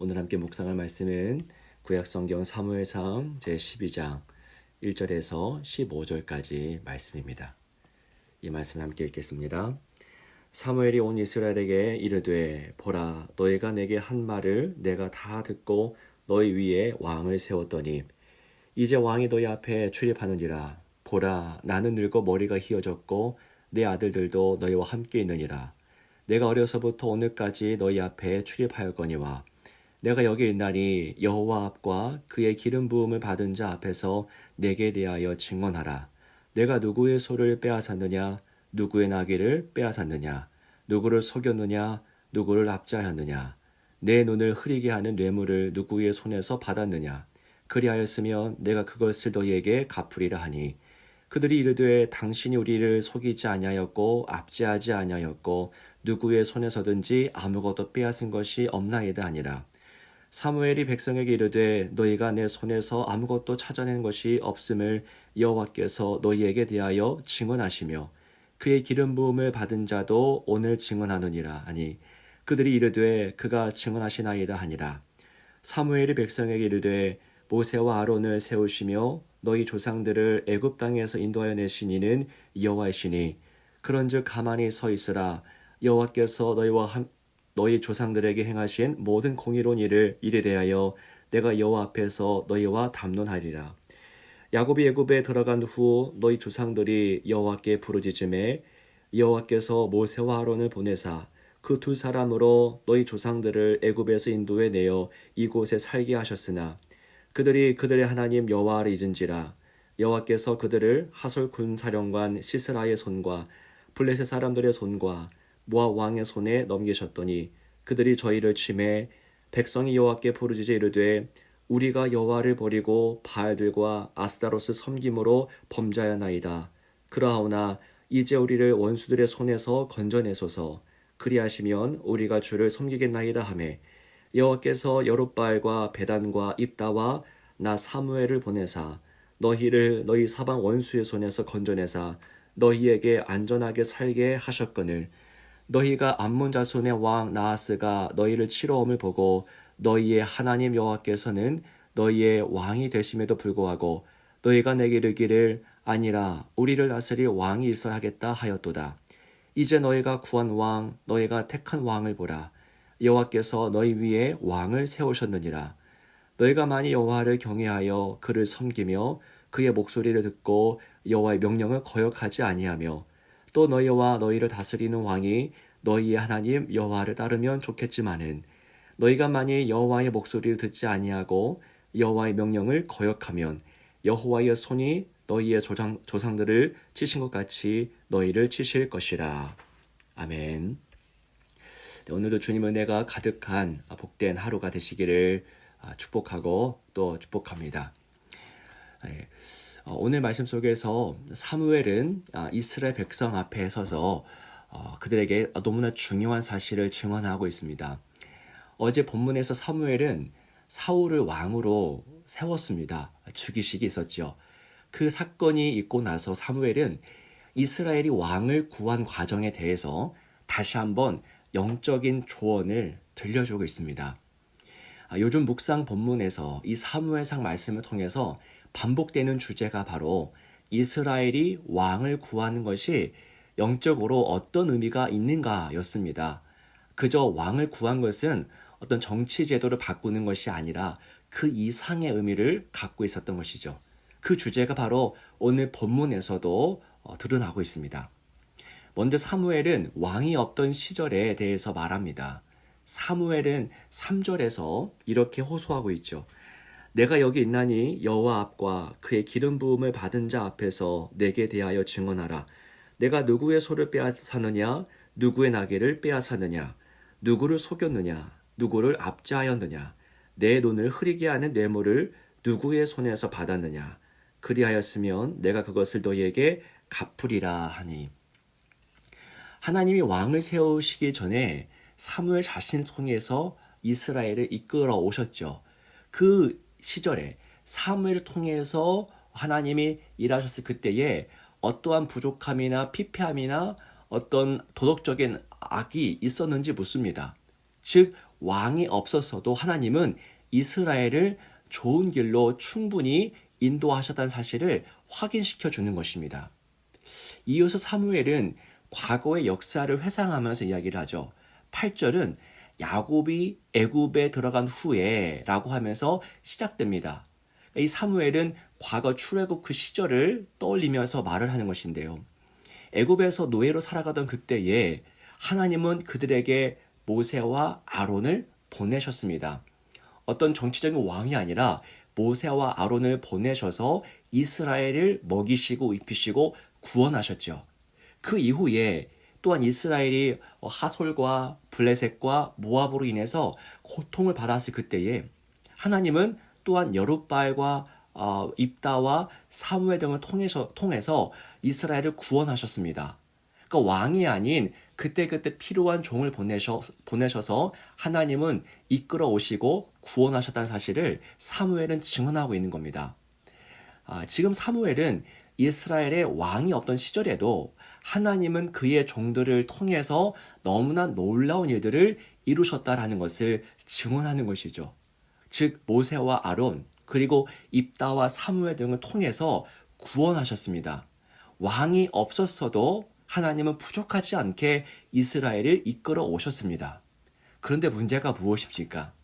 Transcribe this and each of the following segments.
오늘 함께 묵상할 말씀은 구약성경 사무엘상 제12장 1절에서 15절까지 말씀입니다. 이 말씀을 함께 읽겠습니다. 사무엘이 온 이스라엘에게 이르되 보라 너희가 내게 한 말을 내가 다 듣고 너희 위에 왕을 세웠더니 이제 왕이 너희 앞에 출입하느니라. 보라 나는 늙어 머리가 휘어졌고 내 아들들도 너희와 함께 있느니라. 내가 어려서부터 오늘까지 너희 앞에 출입하였거니와 내가 여기 있나니 여호와 앞과 그의 기름 부음을 받은 자 앞에서 내게 대하여 증언하라. 내가 누구의 소를 빼앗았느냐 누구의 나귀를 빼앗았느냐 누구를 속였느냐 누구를 압제하였느냐 내 눈을 흐리게 하는 뇌물을 누구의 손에서 받았느냐 그리하였으면 내가 그것을 너희에게 갚으리라 하니 그들이 이르되 당신이 우리를 속이지 아니하였고 압제하지 아니하였고 누구의 손에서든지 아무것도 빼앗은 것이 없나이다 하니라. 사무엘이 백성에게 이르되 너희가 내 손에서 아무것도 찾아낸 것이 없음을 여호와께서 너희에게 대하여 증언하시며 그의 기름 부음을 받은 자도 오늘 증언하느니라 하니 그들이 이르되 그가 증언하시나이다 하니라. 사무엘이 백성에게 이르되 모세와 아론을 세우시며 너희 조상들을 애굽 땅에서 인도하여 내신 이는 여호와이시니 그런즉 가만히 서 있으라. 여호와께서 너희 조상들에게 행하신 모든 공의로운 일을 이에 대하여 내가 여호와 앞에서 너희와 담론하리라. 야곱이 애굽에 들어간 후 너희 조상들이 여호와께 부르짖음에 여호와께서 모세와 아론을 보내사 그 두 사람으로 너희 조상들을 애굽에서 인도해 내어 이곳에 살게 하셨으나 그들이 그들의 하나님 여호와를 잊은지라. 여호와께서 그들을 하솔 군사령관 시스라의 손과 블레셋 사람들의 손과 모압 왕의 손에 넘기셨더니 그들이 저희를 치매 백성이 여호와께 부르짖어 이르되 우리가 여호와를 버리고 바알들과 아스타로스 섬김으로 범죄하였나이다. 그러하오나 이제 우리를 원수들의 손에서 건져내소서. 그리하시면 우리가 주를 섬기겠나이다 하매 여호와께서 여룻바알과 베단과 입다와 나 사무엘을 보내사 너희를 너희 사방 원수의 손에서 건져내사 너희에게 안전하게 살게 하셨거늘 너희가 암몬 자손의 왕 나하스가 너희를 치러옴을 보고 너희의 하나님 여호와께서는 너희의 왕이 되심에도 불구하고 너희가 내게 이르기를 아니라 우리를 다스릴 왕이 있어야 하겠다 하였도다. 이제 너희가 구한 왕 너희가 택한 왕을 보라. 여호와께서 너희 위에 왕을 세우셨느니라. 너희가 만일 여호와를 경외하여 그를 섬기며 그의 목소리를 듣고 여호와의 명령을 거역하지 아니하며 또 너희와 너희를 다스리는 왕이 너희의 하나님 여호와를 따르면 좋겠지만은 너희가 만일 여호와의 목소리를 듣지 아니하고 여호와의 명령을 거역하면 여호와의 손이 너희의 조상들을 치신 것 같이 너희를 치실 것이라. 아멘. 오늘도 주님 은혜가 가득한 복된 하루가 되시기를 축복하고 또 축복합니다. 오늘 말씀 속에서 사무엘은 이스라엘 백성 앞에 서서 그들에게 너무나 중요한 사실을 증언하고 있습니다. 어제 본문에서 사무엘은 사울을 왕으로 세웠습니다. 즉위식이 있었죠. 그 사건이 있고 나서 사무엘은 이스라엘이 왕을 구한 과정에 대해서 다시 한번 영적인 조언을 들려주고 있습니다. 요즘 묵상 본문에서 이 사무엘상 말씀을 통해서 반복되는 주제가 바로 이스라엘이 왕을 구하는 것이 영적으로 어떤 의미가 있는가였습니다. 그저 왕을 구한 것은 어떤 정치 제도를 바꾸는 것이 아니라 그 이상의 의미를 갖고 있었던 것이죠. 그 주제가 바로 오늘 본문에서도 드러나고 있습니다. 먼저 사무엘은 왕이 없던 시절에 대해서 말합니다. 사무엘은 3절에서 이렇게 호소하고 있죠. 내가 여기 있나니 여호와 앞과 그의 기름 부음을 받은 자 앞에서 내게 대하여 증언하라. 내가 누구의 소를 빼앗았느냐 누구의 나귀를 빼앗았느냐 누구를 속였느냐 누구를 압제하였느냐 내 눈을 흐리게 하는 뇌물을 누구의 손에서 받았느냐 그리하였으면 내가 그것을 너희에게 갚으리라 하니. 하나님이 왕을 세우시기 전에 사무엘 자신을 통해서 이스라엘을 이끌어 오셨죠. 그 시절에 사무엘을 통해서 하나님이 일하셨을 그때에 어떠한 부족함이나 피폐함이나 어떤 도덕적인 악이 있었는지 묻습니다. 즉 왕이 없었어도 하나님은 이스라엘을 좋은 길로 충분히 인도하셨다는 사실을 확인시켜 주는 것입니다. 이어서 사무엘은 과거의 역사를 회상하면서 이야기를 하죠. 8절은 야곱이 애굽에 들어간 후에 라고 하면서 시작됩니다. 이 사무엘은 과거 출애굽 그 시절을 떠올리면서 말을 하는 것인데요. 애굽에서 노예로 살아가던 그때에 하나님은 그들에게 모세와 아론을 보내셨습니다. 어떤 정치적인 왕이 아니라 모세와 아론을 보내셔서 이스라엘을 먹이시고 입히시고 구원하셨죠. 그 이후에 또한 이스라엘이 하솔과 블레셋과 모압으로 인해서 고통을 받았을 그때에 하나님은 또한 여룻바알과 입다와 사무엘 등을 통해서 이스라엘을 구원하셨습니다. 그러니까 왕이 아닌 그때그때 필요한 종을 보내셔서 하나님은 이끌어 오시고 구원하셨다는 사실을 사무엘은 증언하고 있는 겁니다. 지금 사무엘은 이스라엘의 왕이 없던 시절에도 하나님은 그의 종들을 통해서 너무나 놀라운 일들을 이루셨다라는 것을 증언하는 것이죠. 즉 모세와 아론 그리고 입다와 사무엘 등을 통해서 구원하셨습니다. 왕이 없었어도 하나님은 부족하지 않게 이스라엘을 이끌어 오셨습니다. 그런데 문제가 무엇입니까?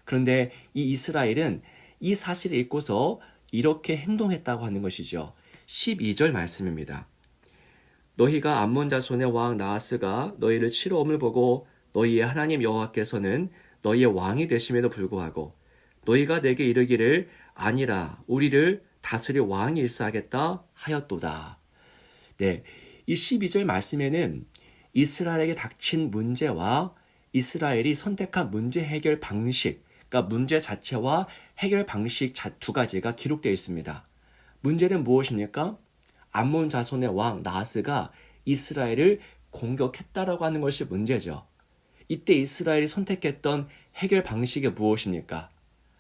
그런데 이 이스라엘은 이 사실을 잊고서 이렇게 행동했다고 하는 것이죠. 12절 말씀입니다. 너희가 암몬 자손의 왕 나하스가 너희를 치러 옴을 보고 너희의 하나님 여호와께서는 너희의 왕이 되심에도 불구하고 너희가 내게 이르기를 아니라 우리를 다스릴 왕이 있어야겠다 하였도다. 네, 이 12절 말씀에는 이스라엘에게 닥친 문제와 이스라엘이 선택한 문제 해결 방식, 그러니까 문제 자체와 해결 방식 두 가지가 기록되어 있습니다. 문제는 무엇입니까? 암몬 자손의 왕 나하스가 이스라엘을 공격했다라고 하는 것이 문제죠. 이때 이스라엘이 선택했던 해결 방식이 무엇입니까?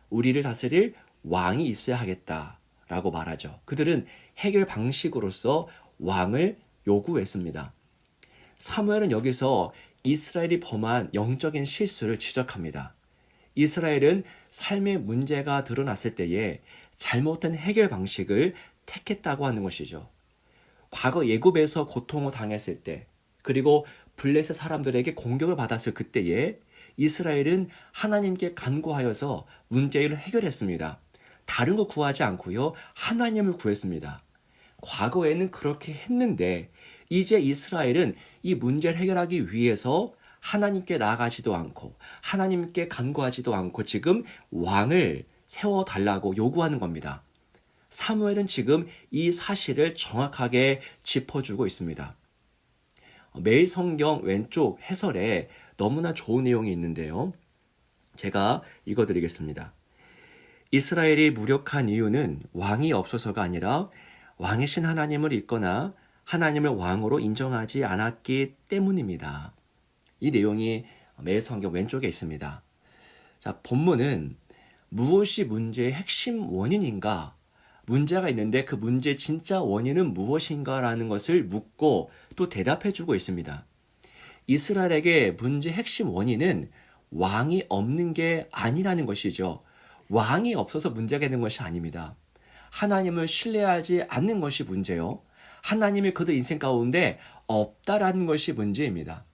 우리를 다스릴 왕이 있어야 하겠다라고 말하죠. 그들은 해결 방식으로서 왕을 요구했습니다. 사무엘은 여기서 이스라엘이 범한 영적인 실수를 지적합니다. 이스라엘은 삶의 문제가 드러났을 때에 잘못된 해결 방식을 택했다고 하는 것이죠. 과거 애굽에서 고통을 당했을 때 그리고 블레셋 사람들에게 공격을 받았을 그때에 이스라엘은 하나님께 간구하여서 문제를 해결했습니다. 다른 거 구하지 않고요. 하나님을 구했습니다. 과거에는 그렇게 했는데 이제 이스라엘은 이 문제를 해결하기 위해서 하나님께 나아가지도 않고 하나님께 간구하지도 않고 지금 왕을 세워달라고 요구하는 겁니다. 사무엘은 지금 이 사실을 정확하게 짚어주고 있습니다. 매일 성경 왼쪽 해설에 너무나 좋은 내용이 있는데요. 제가 읽어드리겠습니다. 이스라엘이 무력한 이유는 왕이 없어서가 아니라 왕이신 하나님을 잊거나 하나님을 왕으로 인정하지 않았기 때문입니다. 이 내용이 매일 성경 왼쪽에 있습니다. 자, 본문은 무엇이 문제의 핵심 원인인가? 문제가 있는데 그 문제의 진짜 원인은 무엇인가라는 것을 묻고 또 대답해주고 있습니다. 이스라엘에게 문제의 핵심 원인은 왕이 없는 게 아니라는 것이죠. 왕이 없어서 문제가 있는 것이 아닙니다. 하나님을 신뢰하지 않는 것이 문제요. 하나님이 그들 인생 가운데 없다라는 것이 문제입니다.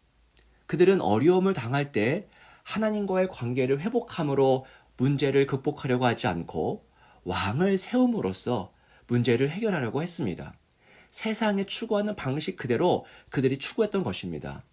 그들은 어려움을 당할 때 하나님과의 관계를 회복함으로 문제를 극복하려고 하지 않고 왕을 세움으로써 문제를 해결하려고 했습니다. 세상에 추구하는 방식 그대로 그들이 추구했던 것입니다.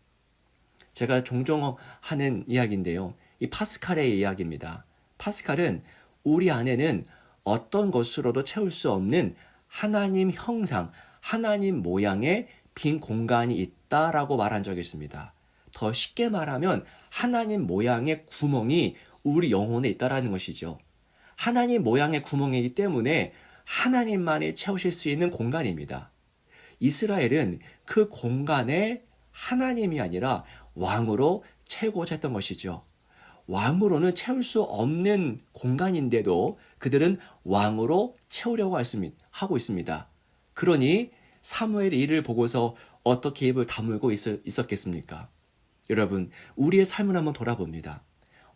제가 종종 하는 이야기인데요. 이 파스칼의 이야기입니다. 파스칼은 우리 안에는 어떤 것으로도 채울 수 없는 하나님 형상, 하나님 모양의 빈 공간이 있다라고 말한 적이 있습니다. 더 쉽게 말하면 하나님 모양의 구멍이 우리 영혼에 있다라는 것이죠. 하나님 모양의 구멍이기 때문에 하나님만이 채우실 수 있는 공간입니다. 이스라엘은 그 공간에 하나님이 아니라 왕으로 채우고자 했던 것이죠. 왕으로는 채울 수 없는 공간인데도 그들은 왕으로 채우려고 하고 있습니다. 그러니 사무엘의 일을 보고서 어떻게 입을 다물고 있었겠습니까? 여러분, 우리의 삶을 한번 돌아봅니다.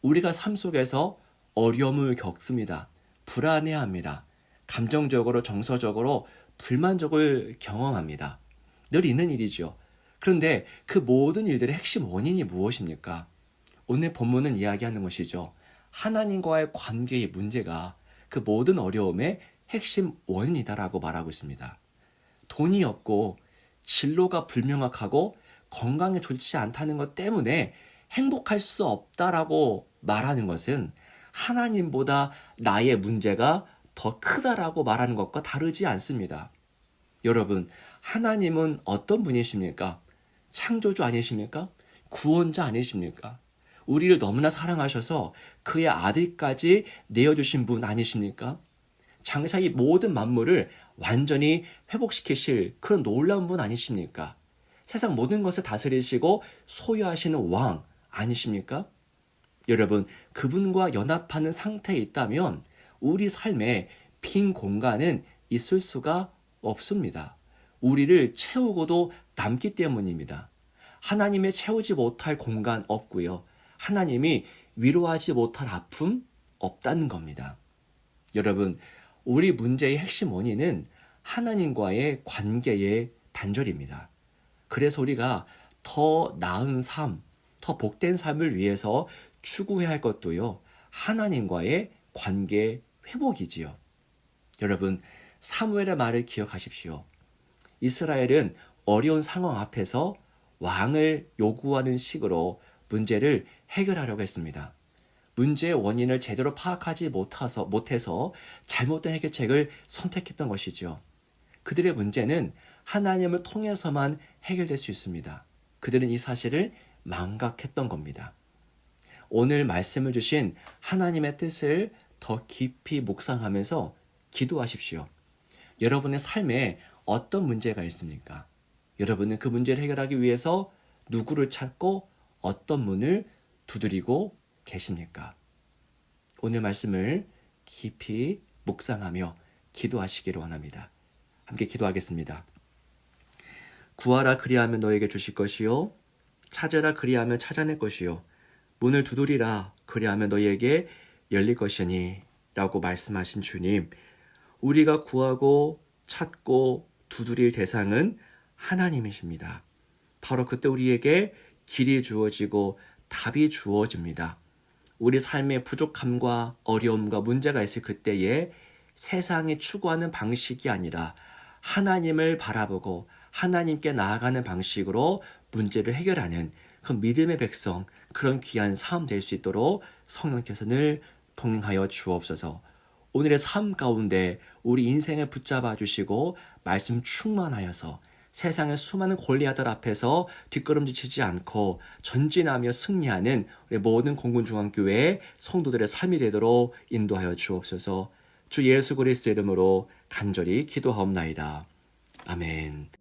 우리가 삶 속에서 어려움을 겪습니다. 불안해합니다. 감정적으로 정서적으로 불만족을 경험합니다. 늘 있는 일이죠. 그런데 그 모든 일들의 핵심 원인이 무엇입니까? 오늘 본문은 이야기하는 것이죠. 하나님과의 관계의 문제가 그 모든 어려움의 핵심 원인이다라고 말하고 있습니다. 돈이 없고 진로가 불명확하고 건강에 좋지 않다는 것 때문에 행복할 수 없다라고 말하는 것은 하나님보다 나의 문제가 더 크다라고 말하는 것과 다르지 않습니다. 여러분, 하나님은 어떤 분이십니까? 창조주 아니십니까? 구원자 아니십니까? 우리를 너무나 사랑하셔서 그의 아들까지 내어주신 분 아니십니까? 장차 이 모든 만물을 완전히 회복시키실 그런 놀라운 분 아니십니까? 세상 모든 것을 다스리시고 소유하시는 왕 아니십니까? 여러분, 그분과 연합하는 상태에 있다면 우리 삶에 빈 공간은 있을 수가 없습니다. 우리를 채우고도 남기 때문입니다. 하나님의 채우지 못할 공간 없고요. 하나님이 위로하지 못할 아픔 없다는 겁니다. 여러분, 우리 문제의 핵심 원인은 하나님과의 관계의 단절입니다. 그래서 우리가 더 나은 삶, 더 복된 삶을 위해서 추구해야 할 것도요, 하나님과의 관계 회복이지요. 여러분, 사무엘의 말을 기억하십시오. 이스라엘은 어려운 상황 앞에서 왕을 요구하는 식으로 문제를 해결하려고 했습니다. 문제의 원인을 제대로 파악하지 못해서 잘못된 해결책을 선택했던 것이죠. 그들의 문제는 하나님을 통해서만 해결될 수 있습니다. 그들은 이 사실을 망각했던 겁니다. 오늘 말씀을 주신 하나님의 뜻을 더 깊이 묵상하면서 기도하십시오. 여러분의 삶에 어떤 문제가 있습니까? 여러분은 그 문제를 해결하기 위해서 누구를 찾고 어떤 문을 두드리고 계십니까? 오늘 말씀을 깊이 묵상하며 기도하시기를 원합니다. 함께 기도하겠습니다. 구하라 그리하면 너에게 주실 것이요 찾으라 그리하면 찾아낼 것이요 문을 두드리라 그리하면 너희에게 열릴 것이니 라고 말씀하신 주님, 우리가 구하고 찾고 두드릴 대상은 하나님이십니다. 바로 그때 우리에게 길이 주어지고 답이 주어집니다. 우리 삶의 부족함과 어려움과 문제가 있을 그때에 세상이 추구하는 방식이 아니라 하나님을 바라보고 하나님께 나아가는 방식으로 문제를 해결하는 그 믿음의 백성, 그런 귀한 삶 될 수 있도록 성령께서 늘 동행하여 주옵소서. 오늘의 삶 가운데 우리 인생을 붙잡아 주시고 말씀 충만하여서 세상의 수많은 골리앗들 앞에서 뒷걸음질치지 않고 전진하며 승리하는 우리 모든 공군중앙교회의 성도들의 삶이 되도록 인도하여 주옵소서. 주 예수 그리스도의 이름으로 간절히 기도하옵나이다. 아멘.